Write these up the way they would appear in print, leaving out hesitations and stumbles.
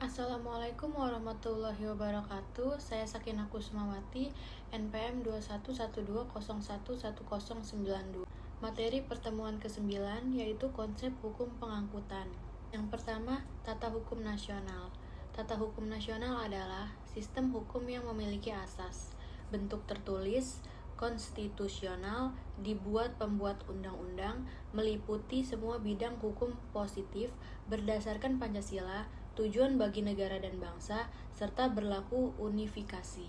Assalamualaikum warahmatullahi wabarakatuh. Saya Sakinah Kusmawati, NPM 2112011092. Materi pertemuan ke-9 yaitu konsep hukum pengangkutan. Yang pertama, tata hukum nasional. Tata hukum nasional adalah sistem hukum yang memiliki asas, bentuk tertulis, konstitusional, dibuat pembuat undang-undang, meliputi semua bidang hukum positif, berdasarkan Pancasila, tujuan bagi negara dan bangsa, serta berlaku unifikasi.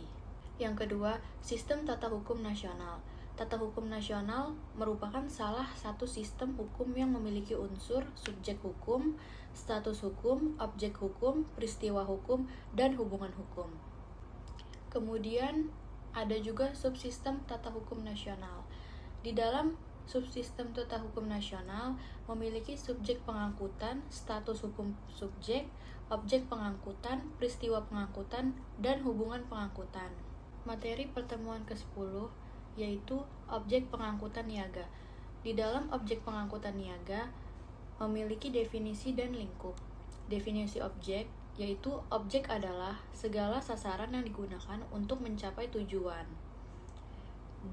Yang kedua, sistem tata hukum nasional. Tata hukum nasional merupakan salah satu sistem hukum yang memiliki unsur subjek hukum, status hukum, objek hukum, peristiwa hukum, dan hubungan hukum. Kemudian ada juga subsistem tata hukum nasional. Di dalam subsistem tata hukum nasional memiliki subjek pengangkutan, status hukum subjek, objek pengangkutan, peristiwa pengangkutan, dan hubungan pengangkutan. Materi pertemuan ke-10 yaitu objek pengangkutan niaga. Di dalam objek pengangkutan niaga memiliki definisi dan lingkup. Definisi objek yaitu objek adalah segala sasaran yang digunakan untuk mencapai tujuan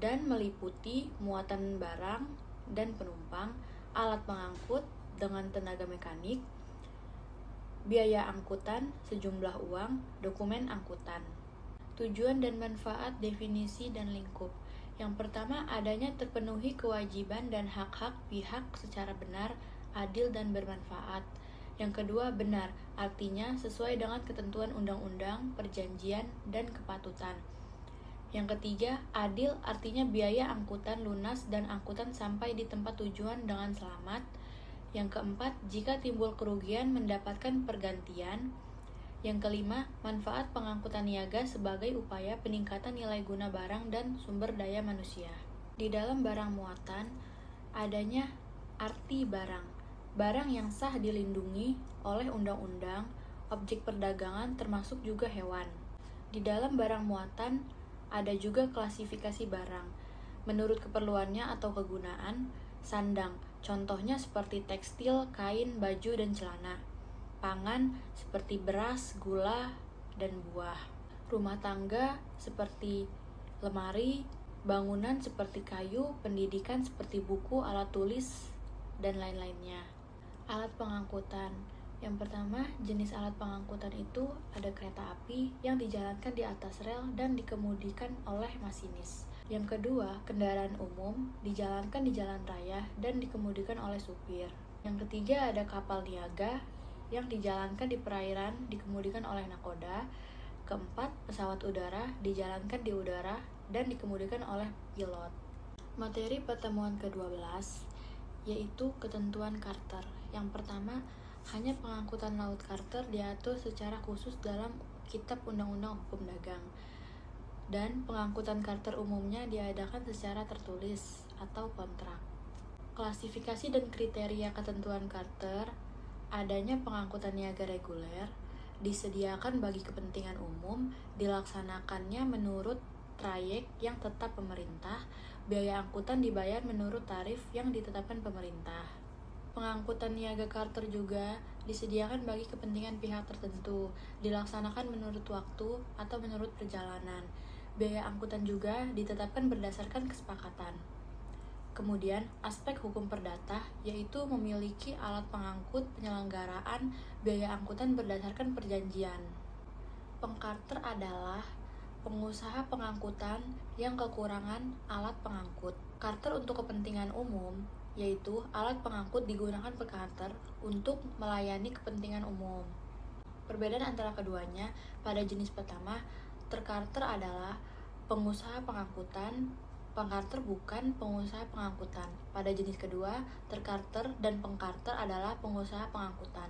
dan meliputi muatan barang dan penumpang, alat pengangkut dengan tenaga mekanik, biaya angkutan, sejumlah uang, dokumen angkutan. Tujuan dan manfaat definisi dan lingkup. Yang pertama, adanya terpenuhi kewajiban dan hak-hak pihak secara benar, adil, dan bermanfaat. Yang kedua, benar, artinya sesuai dengan ketentuan undang-undang, perjanjian, dan kepatutan. Yang ketiga, adil artinya biaya angkutan lunas dan angkutan sampai di tempat tujuan dengan selamat. Yang keempat, jika timbul kerugian mendapatkan pergantian. Yang kelima, manfaat pengangkutan niaga sebagai upaya peningkatan nilai guna barang dan sumber daya manusia. Di dalam barang muatan, adanya arti barang. Barang yang sah dilindungi oleh undang-undang, objek perdagangan termasuk juga hewan. Di dalam barang muatan, ada juga klasifikasi barang. Menurut keperluannya atau kegunaan, sandang, contohnya seperti tekstil, kain, baju, dan celana. Pangan, seperti beras, gula, dan buah. Rumah tangga, seperti lemari, bangunan seperti kayu, pendidikan seperti buku, alat tulis, dan lain-lainnya. Alat pengangkutan. Yang pertama, jenis alat pengangkutan itu ada kereta api yang dijalankan di atas rel dan dikemudikan oleh masinis. Yang kedua, kendaraan umum dijalankan di jalan raya dan dikemudikan oleh supir. Yang ketiga, ada kapal niaga yang dijalankan di perairan dikemudikan oleh nakoda. Keempat, pesawat udara dijalankan di udara dan dikemudikan oleh pilot. Materi pertemuan ke-12 yaitu ketentuan Carter. Yang pertama, hanya pengangkutan laut Carter diatur secara khusus dalam Kitab Undang-Undang Hukum Dagang. Dan pengangkutan Carter umumnya diadakan secara tertulis atau kontrak. Klasifikasi dan kriteria ketentuan Carter: adanya pengangkutan niaga reguler, disediakan bagi kepentingan umum, dilaksanakannya menurut trayek yang tetap pemerintah, biaya angkutan dibayar menurut tarif yang ditetapkan pemerintah. Pengangkutan niaga Carter juga disediakan bagi kepentingan pihak tertentu, dilaksanakan menurut waktu atau menurut perjalanan. Biaya angkutan juga ditetapkan berdasarkan kesepakatan. Kemudian, aspek hukum perdata yaitu memiliki alat pengangkut penyelenggaraan biaya angkutan berdasarkan perjanjian. Pengcarter adalah pengusaha pengangkutan yang kekurangan alat pengangkut. Carter untuk kepentingan umum, yaitu alat pengangkut digunakan pengcarter untuk melayani kepentingan umum. Perbedaan antara keduanya, pada jenis pertama, tercarter adalah pengusaha pengangkutan, pengcarter bukan pengusaha pengangkutan. Pada jenis kedua, tercarter dan pengcarter adalah pengusaha pengangkutan.